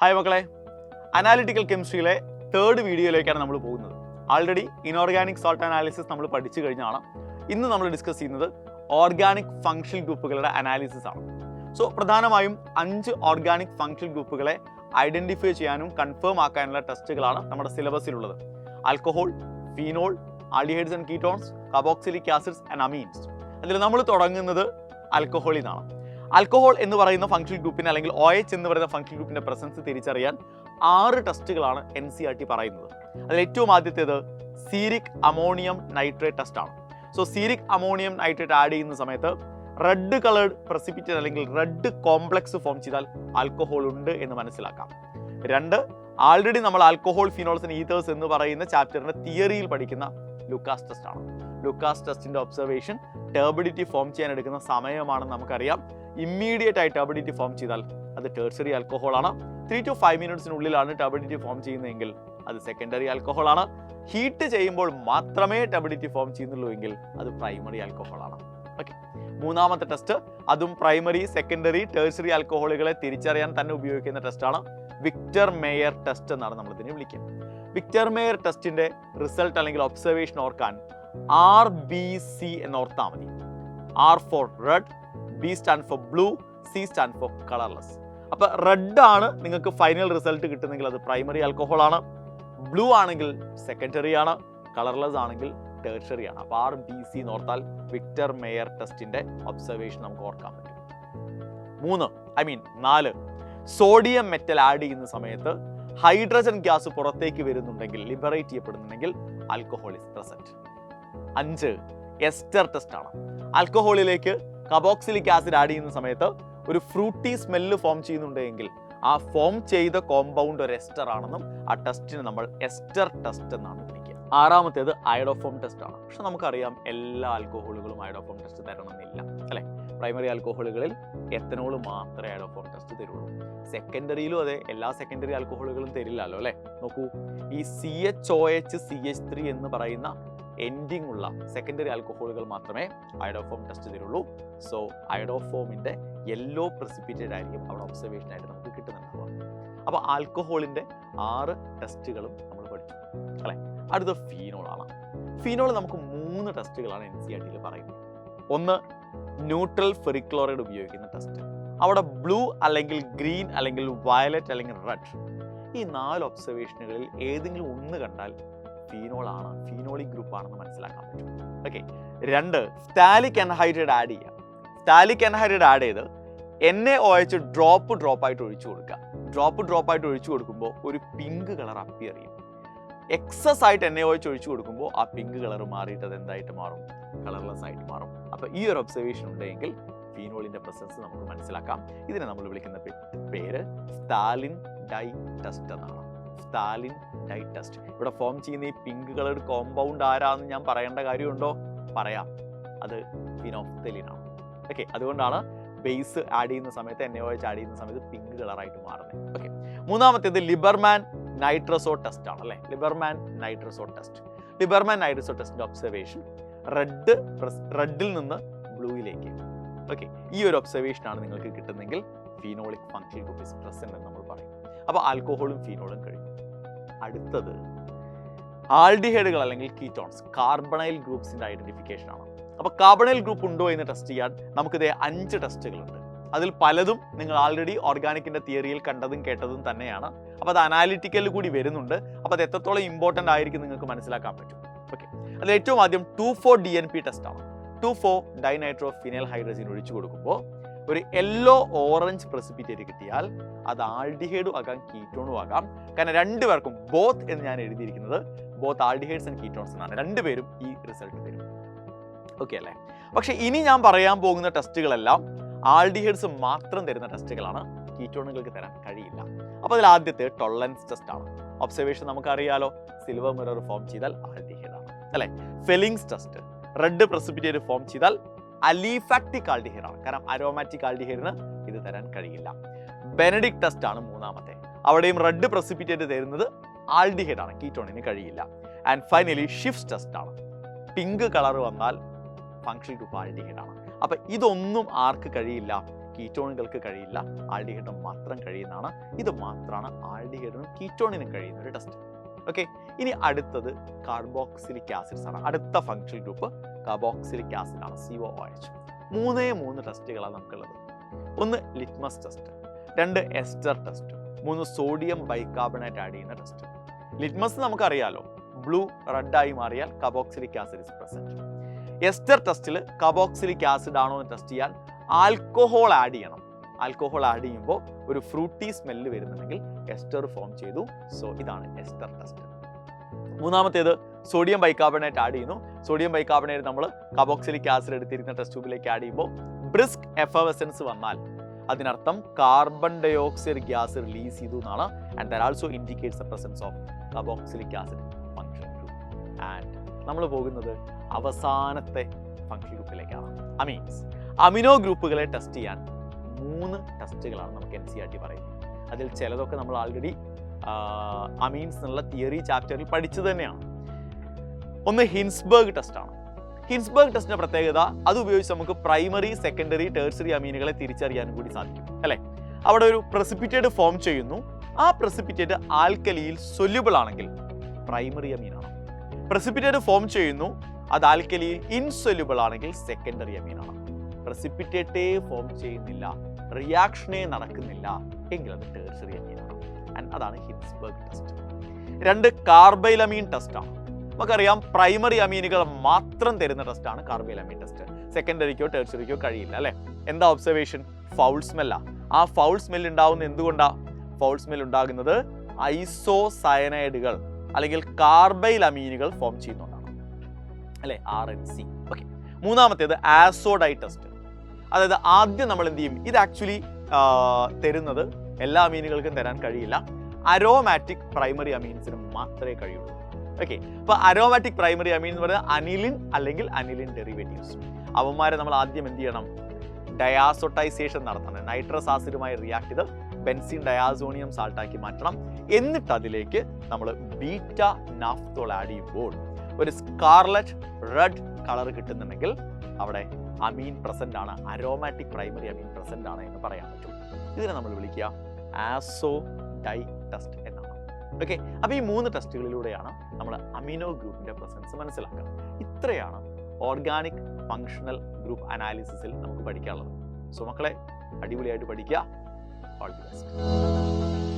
Hi മക്കളെ, analytical കെമിസ്ട്രിയിലെ third വീഡിയോയിലേക്കാണ് നമ്മൾ പോകുന്നത്. ആൾറെഡി ഇനോർഗാനിക് സോൾട്ട് അനാലിസിസ് നമ്മൾ പഠിച്ചു കഴിഞ്ഞാണ്. ഇന്ന് നമ്മൾ ഡിസ്കസ് ചെയ്യുന്നത് ഓർഗാനിക് ഫങ്ഷണൽ ഗ്രൂപ്പുകളുടെ അനാലിസിസ് ആണ്. സോ പ്രധാനമായും 5 ഓർഗാനിക് ഫങ്ഷണൽ ഗ്രൂപ്പുകളെ ഐഡന്റിഫൈ ചെയ്യാനും കൺഫേം ആക്കാനുള്ള ടെസ്റ്റുകളാണ് നമ്മുടെ സിലബസിലുള്ളത്. Alcohol, phenol, aldehydes and ketones, carboxylic acids and amines. അതിൽ നമ്മൾ തുടങ്ങുന്നത് ആൽക്കഹോളിൽ നിന്നാണ്. ആൽക്കഹോൾ എന്ന് പറയുന്ന ഫങ്ഷണൽ ഗ്രൂപ്പിനെ അല്ലെങ്കിൽ OH എന്ന് പറയുന്ന ഫങ്ഷണൽ ഗ്രൂപ്പിന്റെ പ്രസൻസ് തിരിച്ചറിയാൻ 6 ടെസ്റ്റുകളാണ് NCERT പറയുന്നത്. അതിൽ ഏറ്റവും ആദ്യത്തേത് സീരിക് അമോണിയം നൈട്രേറ്റ് ടെസ്റ്റ് ആണ്. സോ സീരിക് അമോണിയം നൈട്രേറ്റ് ആഡ് ചെയ്യുന്ന സമയത്ത് റെഡ് കളേർഡ് പ്രസിപ്പിറ്റേറ്റ് അല്ലെങ്കിൽ റെഡ് കോംപ്ലക്സ് ഫോം ചെയ്താൽ ആൽക്കഹോൾ ഉണ്ട് എന്ന് മനസ്സിലാക്കാം. 2, ആൾറെഡി നമ്മൾ ആൽക്കഹോൾ, ഫിനോൾസ് ആൻഡ് ഈതേഴ്സ് എന്ന് പറയുന്ന ചാപ്റ്ററിന്റെ തിയറിയിൽ പഠിക്കുന്ന ലുക്കാസ് ടെസ്റ്റ് ആണ്. ലുക്കാസ് ടെസ്റ്റിന്റെ ഒബ്സർവേഷൻ ടർബിഡിറ്റി ഫോം ചെയ്യാൻ എടുക്കുന്ന സമയമാണെന്ന് നമുക്കറിയാം. ഇമ്മീഡിയറ്റ് ആയി ടർബിഡിറ്റി ഫോം ചെയ്താൽ അത് ടെർഷറി ആൽക്കഹോൾ ആണ്. 3 to 5 മിനിറ്റ്സിനുള്ളിലാണ് ടർബിഡിറ്റി ഫോം ചെയ്യുന്നതെങ്കിൽ അത് സെക്കൻഡറി ആൽക്കഹോൾ ആണ്. ഹീറ്റ് ചെയ്യുമ്പോൾ മാത്രമേ ടർബിഡിറ്റി ഫോം ചെയ്യുന്നുള്ളൂ എങ്കിൽ അത് പ്രൈമറി ആൽക്കഹോൾ ആണ്. ഓക്കെ, മൂന്നാമത്തെ ടെസ്റ്റ് അതും പ്രൈമറി, സെക്കൻഡറി, ടെർഷറി ആൽക്കഹോളുകളെ തിരിച്ചറിയാൻ തന്നെ ഉപയോഗിക്കുന്ന ടെസ്റ്റാണ് വിക്ടർ മേയർ ടെസ്റ്റ് എന്നാണ് നമ്മൾ ഇതിനെ വിളിക്കുക. വിക്ടർ മേയർ ടെസ്റ്റിന്റെ റിസൾട്ട് അല്ലെങ്കിൽ ഒബ്സർവേഷൻ ഓർക്കാൻ RBC എന്ന് ഓർത്താൽ മതി. R for red, B stand for blue, C stand for colourless. അപ്പൊ റെഡ് ആണ് നിങ്ങൾക്ക് ഫൈനൽ റിസൾട്ട് കിട്ടുന്നെങ്കിൽ അത് പ്രൈമറി ആൽക്കഹോൾ ആണ്, ബ്ലൂ ആണെങ്കിൽ സെക്കൻഡറി ആണ്, കളർലെസ് ആണെങ്കിൽ ടെർഷറി ആണ്. അപ്പൊ RBC എന്ന് ഓർത്താൽ വിക്ടർ മേയർ ടെസ്റ്റിന്റെ ഒബ്സർവേഷൻ നമുക്ക് ഓർക്കാൻ പറ്റും. 4 സോഡിയം മെറ്റൽ ആഡ് ചെയ്യുന്ന സമയത്ത് ഹൈഡ്രജൻ ഗ്യാസ് പുറത്തേക്ക് വരുന്നുണ്ടെങ്കിൽ, ലിബറേറ്റ് ചെയ്യപ്പെടുന്നുണ്ടെങ്കിൽ alcohol is present. 5 ester test ആണ്. ആൽക്കഹോളിലേക്ക് കാർബോക്സിലിക് ആസിഡ് ആഡ് ചെയ്യുന്ന സമയത്ത് ഒരു ഫ്രൂട്ടി സ്മെല്ല് ഫോം ചെയ്യുന്നുണ്ടെങ്കിൽ ആ ഫോം ചെയ്ത കോമ്പൗണ്ട് ഒരു എസ്റ്റർ ആണെന്നും ആ ടെസ്റ്റിന് നമ്മൾ എസ്റ്റർ ടെസ്റ്റ് എന്നാണ് വിളിക്കുക. 6 അയഡോഫോം ടെസ്റ്റ് ആണ്. പക്ഷെ നമുക്കറിയാം എല്ലാ ആൽക്കഹോളുകളും അയഡോഫോം ടെസ്റ്റ് തരണമെന്നില്ല അല്ലെ. പ്രൈമറി ആൽക്കഹോളുകളിൽ എത്തനോൾ മാത്രമേ അയഡോഫോം ടെസ്റ്റ് തരുള്ളൂ. സെക്കൻഡറിയിലും അതെ, എല്ലാ സെക്കൻഡറി ആൽക്കഹോളുകളും തരില്ലല്ലോ അല്ലെ. നോക്കൂ, ഈ CHOH CH3 എന്ന് പറയുന്ന എൻഡിങ് ഉള്ള സെക്കൻഡറി ആൽക്കഹോളുകൾ മാത്രമേ അയഡോഫോം ടെസ്റ്റ് തരുള്ളൂ. സോ അയഡോഫോമിന്റെ യെല്ലോ പ്രസിപ്പിറ്റേറ്റ് ആയിരിക്കും അവിടെ ഒബ്സർവേഷൻ ആയിട്ട് നമുക്ക് കിട്ടുന്നുണ്ടാവുക. അപ്പൊ ആൽക്കഹോളിന്റെ 6 ടെസ്റ്റുകളും നമ്മൾ പഠിച്ചു അല്ലെ. അടുത്ത ഫീനോൾ ആണ്. ഫീനോൾ നമുക്ക് 3 ടെസ്റ്റുകളാണ് NCERT പറയുന്നത്. 1 ന്യൂട്രൽ ഫെറിക്ലോറൈഡ് ഉപയോഗിക്കുന്ന ടെസ്റ്റ്. അവിടെ ബ്ലൂ അല്ലെങ്കിൽ ഗ്രീൻ അല്ലെങ്കിൽ വയലറ്റ് അല്ലെങ്കിൽ റെഡ്, ഈ 4 ഒബ്സർവേഷനുകളിൽ ഏതെങ്കിലും ഒന്ന് കണ്ടാൽ ഫീനോൾ ആണ്, ഫീനോളിക് ഗ്രൂപ്പ് ആണെന്ന് മനസ്സിലാക്കാൻ പറ്റും. ഓക്കെ. 2 ഫറ്റാലിക് അൻഹൈഡ്രൈഡ് ആഡ് ചെയ്യാം. ഫറ്റാലിക് അൻഹൈഡ്രൈഡ് ആഡ് ചെയ്ത് NaOH ഡ്രോപ്പ് ആയിട്ട് ഒഴിച്ചു കൊടുക്കുക. ഡ്രോപ്പ് ആയിട്ട് ഒഴിച്ചു കൊടുക്കുമ്പോൾ ഒരു പിങ്ക് കളർ അപ്പിയർ ചെയ്യും. എക്സസ് ആയിട്ട് NaOH ഒഴിച്ചു കൊടുക്കുമ്പോൾ ആ പിങ്ക് കളർ മാറിയിട്ട് അത് എന്തായിട്ട് മാറും? കളർലെസ് ആയിട്ട് മാറും. അപ്പൊ ഈ ഒരു ഒബ്സർവേഷൻ ഉണ്ടെങ്കിൽ ഫീനോളിന്റെ പ്രസൻസ് നമുക്ക് മനസ്സിലാക്കാം. ഇതിനെ നമ്മൾ വിളിക്കുന്ന പേര് ഫതാലിൻ ഡൈ ടെസ്റ്റ് എന്നാണ്. ഫതാലിൻ ഡൈ ടെസ്റ്റ്. ഇവിടെ ഫോം ചെയ്യുന്ന ഈ പിങ്ക് കളർഡ് കോമ്പൗണ്ട് ആരാന്ന് ഞാൻ പറയേണ്ട കാര്യമുണ്ടോ? പറയാം, അത് ഫിനോഫ്തലിൻ ആണ്. ഓക്കെ, അതുകൊണ്ടാണ് ബേസ് ആഡ് ചെയ്യുന്ന സമയത്ത് NaOH ആഡ് ചെയ്യുന്ന സമയത്ത് പിങ്ക് കളറായിട്ട് മാറുന്നത്. ഓക്കെ. 3 ലിബർമാൻ നൈട്രസോ ടെസ്റ്റ് ആണ് അല്ലെ. ലിബർമാൻ നൈട്രസോ ടെസ്റ്റ്. ലിബർമാൻ നൈട്രസോ ടെസ്റ്റിന്റെ ഒബ്സർവേഷൻ റെഡിൽ നിന്ന് ബ്ലൂയിലേക്ക്. ഓക്കെ, ഈ ഒരു ഒബ്സർവേഷൻ ആണ് നിങ്ങൾക്ക് കിട്ടുന്നെങ്കിൽ phenolic functional group is present എന്ന് നമ്മൾ പറയും. അപ്പൊ ആൽക്കഹോളും ഫീനോളും കഴിഞ്ഞു. അടുത്തത് ആൽഡിഹൈഡുകൾ അല്ലെങ്കിൽ കീറ്റോൺസ്, കാർബണൈൽ ഗ്രൂപ്പ്സിന്റെ ഐഡന്റിഫിക്കേഷൻ ആണ്. അപ്പൊ കാർബണൈൽ ഗ്രൂപ്പ് ഉണ്ടോ എന്ന് ടെസ്റ്റ് ചെയ്യാൻ നമുക്കിതേ 5 ടെസ്റ്റുകളുണ്ട്. അതിൽ പലതും നിങ്ങൾ ആൾറെഡി ഓർഗാനിക്കിന്റെ തിയറിയിൽ കണ്ടതും കേട്ടതും തന്നെയാണ്. അപ്പൊ അത് അനാലിറ്റിക്കലിൽ കൂടി വരുന്നുണ്ട്. അപ്പൊ അത് എത്രത്തോളം ഇമ്പോർട്ടന്റ് ആയിരിക്കും നിങ്ങൾക്ക് മനസ്സിലാക്കാൻ പറ്റും. ഓക്കെ, അതിൽ ഏറ്റവും ആദ്യം 2,4-DNP ടെസ്റ്റ് ആണ്. 2,4-ഡൈനൈട്രോ ഫിനൈൽ ഹൈഡ്രജൻ ഒഴിച്ചു കൊടുക്കുമ്പോൾ ഒരു യെല്ലോ ഓറഞ്ച് പ്രസിപ്പിറ്റേറ്റ് കിട്ടിയാൽ അത് ആൽഡിഹൈഡും ആകാം കീറ്റോണും ആകാം. കാരണം രണ്ടുപേർക്കും ബോത്ത് എന്ന് ഞാൻ എഴുതിയിരിക്കുന്നത് ബോത്ത് ആൽഡിഹൈഡ്സ് ആൻഡ് കീറ്റോൺസ് എന്നാണ്. രണ്ടുപേരും ഈ റിസൾട്ട് തരും. ഓക്കെ അല്ലേ. പക്ഷെ ഇനി ഞാൻ പറയാൻ പോകുന്ന ടെസ്റ്റുകളെല്ലാം ആൽഡിഹൈഡ്സ് മാത്രം തരുന്ന ടെസ്റ്റുകളാണ്, കീറ്റോണുകൾക്ക് തരാൻ കഴിയില്ല. അപ്പോൾ അതിൽ ആദ്യത്തെ ടോളറൻസ് ടെസ്റ്റ് ആണ്. ഒബ്സർവേഷൻ നമുക്കറിയാലോ, സിൽവർ മിറർ ഫോം ചെയ്താൽ ആൽഡിഹൈഡ് ആണ് അല്ലെ. Fehling's test, red precipitate form ചെയ്താൽ അലിഫാക്റ്റിക് ആൽഡിഹൈഡ് ആണ്. കാരണം അരോമാറ്റിക് ആൽഡിഹൈഡിന് ഇത് തരാൻ കഴിയില്ല. ബെനഡിക്ട് ടെസ്റ്റ് ആണ് 3. അവിടെയും റെഡ് പ്രസിപ്പിറ്റേറ്റ് തരുന്നത് ആൽഡിഹൈഡ് ആണ്, കീറ്റോണിന് കഴിയില്ല. ആൻഡ് ഫൈനലി ഷിഫ്റ്റ് ടെസ്റ്റ് ആണ്. പിങ്ക് കളർ വന്നാൽ ഫങ്ഷണൽ ഗ്രൂപ്പ് ആൽഡിഹൈഡ് ആണ്. അപ്പൊ ഇതൊന്നും ആർക്ക് കഴിയില്ല? കീറ്റോണുകൾക്ക് കഴിയില്ല, ആൽഡിഹൈഡിന് മാത്രം കഴിയുന്നതാണ്. ഇത് മാത്രമാണ് ആൽഡിഹൈഡിനും കീറ്റോണിനും കഴിയുന്ന ഒരു ടെസ്റ്റ്. ഓക്കെ, ഇനി അടുത്തത് കാർബോക്സിലിക് ആസിഡ്സ് ആണ്. അടുത്ത ഫങ്ഷണൽ ഗ്രൂപ്പ് കാർബോക്സിലിക് ആസിഡ് ആണ്, COOH. 3 ടെസ്റ്റുകളാണ് നമുക്കുള്ളത്. 1 litmus test, 2 ester test, 3 sodium bicarbonate add ചെയ്യുന്ന ടെസ്റ്റ്. ലിറ്റ്മസ് നമുക്കറിയാലോ, ബ്ലൂ റെഡ് ആയി മാറിയാൽ carboxylic acid is present. Ester ടെസ്റ്റിൽ കാർബോക്സിലിക് ആസിഡ് ആണോ എന്ന് ടെസ്റ്റ് ചെയ്യാൻ ആൽക്കഹോൾ ആഡ് ചെയ്യണം. ആൽക്കഹോൾ ആഡ് ചെയ്യുമ്പോൾ ഒരു ഫ്രൂട്ടി സ്മെല്ല് വരുന്നുണ്ടെങ്കിൽ എസ്റ്റർ ഫോം ചെയ്തു. സോ ഇതാണ് ester test. 3 sodium bicarbonate add ചെയ്യുന്നു. സോഡിയം ബൈകാർബണേറ്റ് നമ്മൾ കാർബോക്സിലിക് ആസിഡ് എടുത്തിരിക്കുന്ന ടെസ്റ്റ് ട്യൂബിലേക്ക് ആഡ് ചെയ്യുമ്പോൾ ബ്രിസ്ക് എഫർവസൻസ് വന്നാൽ അതിനർത്ഥം കാർബൺ ഡയോക്സൈഡ് ഗ്യാസ് റിലീസ് ചെയ്തു എന്നാണ്. And that also indicates the presence of carboxylic acid function group. And നമ്മൾ പോകുന്നത് അവസാനത്തെ ഫങ്ഷൻ ഗ്രൂപ്പിലേക്കാണ്, അമീൻസ്. അമിനോ ഗ്രൂപ്പുകളെ ടെസ്റ്റ് ചെയ്യാൻ 3 ടെസ്റ്റുകളാണ് നമുക്ക് NCERT പറയുന്നത്. അതിൽ ചിലതൊക്കെ നമ്മൾ ആൾറെഡി അമീൻസ് എന്നുള്ള തിയറി ചാപ്റ്ററിൽ പഠിച്ചത് തന്നെയാണ്. 1 ഹിൻസ്ബർഗ് ടെസ്റ്റ് ആണ്. ഹിൻസ്ബർഗ് ടെസ്റ്റിന്റെ പ്രത്യേകത, അത് ഉപയോഗിച്ച് നമുക്ക് പ്രൈമറി, സെക്കൻഡറി, ടേഴ്സറി അമീനുകളെ തിരിച്ചറിയാനും കൂടി സാധിക്കും, അല്ലെ? അവിടെ ഒരു പ്രസിപ്പിറ്റേറ്റ് ഫോം ചെയ്യുന്നു. ആ പ്രസിപ്പിറ്റേറ്റ് ആൽക്കലിയിൽ സൊല്യൂബിൾ ആണെങ്കിൽ പ്രൈമറി അമീനാണ്. പ്രസിപ്പിറ്റേറ്റ് ഫോം ചെയ്യുന്നു, അത് ആൽക്കലിയിൽ ഇൻസൊല്യൂബിൾ ആണെങ്കിൽ സെക്കൻഡറി അമീനാണ്. പ്രസിപ്പിറ്റേറ്റേ ഫോം ചെയ്യുന്നില്ല, റിയാക്ഷനേ നടക്കുന്നില്ല എങ്കിൽ അത് ടേഴ്സറി അമീനാണ്. ആൻഡ് അതാണ് ഹിൻസ്ബർഗ് ടെസ്റ്റ്. 2 കാർബൈലമീൻ ടെസ്റ്റ് ആണ്. നമുക്കറിയാം, പ്രൈമറി അമീനുകൾ മാത്രം തരുന്ന ടെസ്റ്റാണ് കാർബൈലമീൻ ടെസ്റ്റ്. സെക്കൻഡറിക്കോ ടേഴ്സറിക്കോ കഴിയില്ല, അല്ലെ? എന്താ ഒബ്സർവേഷൻ? ഫൗൾ സ്മെല്ല. ആ ഫൗൾ സ്മെൽ ഉണ്ടാവുന്നത് എന്തുകൊണ്ടാ? ഫൗൾ സ്മെൽ ഉണ്ടാകുന്നത് ഐസോസയനൈഡുകൾ അല്ലെങ്കിൽ കാർബൈലമീനുകൾ ഫോം ചെയ്യുന്നതുകൊണ്ടാണ്, അല്ലെ? RNC. ഓക്കെ. 3 ആസോഡൈ ടെസ്റ്റ്. അതായത് ആദ്യം നമ്മൾ എന്ത് ചെയ്യും? ഇത് ആക്ച്വലി തരുന്നത് എല്ലാ അമീനുകൾക്കും തരാൻ കഴിയില്ല, അരോമാറ്റിക് പ്രൈമറി അമീൻസിനും മാത്രമേ കഴിയുള്ളൂ. ഓക്കെ, അപ്പൊ അരോമാറ്റിക് പ്രൈമറി അമീൻ എന്ന് പറയുന്നത് അനിലിൻ അല്ലെങ്കിൽ അനിലിൻ ഡെറിവേറ്റീവ്സ്. അവന്മാരെ നമ്മൾ ആദ്യം എന്ത് ചെയ്യണം? ഡയാസോട്ടൈസേഷൻ നടത്തണം. നൈട്രസ് ആസിഡുമായി റിയാക്ട് ചെയ്ത് ബെൻസീൻ ഡയാസോണിയം സാൾട്ടാക്കി മാറ്റണം. എന്നിട്ട് അതിലേക്ക് നമ്മൾ ബീറ്റ നാഫ്തോൾ ആഡ് ചെയ്യുമ്പോൾ ഒരു സ്കാർലറ്റ് റെഡ് കളർ കിട്ടുന്നുണ്ടെങ്കിൽ അവിടെ അമീൻ പ്രസന്റ് ആണ്, അരോമാറ്റിക് പ്രൈമറി അമീൻ പ്രസന്റ് ആണ് എന്ന് പറയാൻ പറ്റും. ഇതിനെ നമ്മൾ വിളിക്കുക ആസോഡൈ ടെസ്റ്റ് എന്നാണ്. ഓക്കെ, അപ്പൊ ഈ 3 ടെസ്റ്റുകളിലൂടെയാണ് നമ്മൾ അമിനോ ഗ്രൂപ്പിന്റെ പ്രസൻസ് മനസ്സിലാക്കുക. ഇത്രയാണ് ഓർഗാനിക് ഫങ്ഷണൽ ഗ്രൂപ്പ് അനാലിസിസിൽ നമുക്ക് പഠിക്കാനുള്ളത്. സോ മക്കളെ, അടിപൊളിയായിട്ട് പഠിക്കുക. All the best.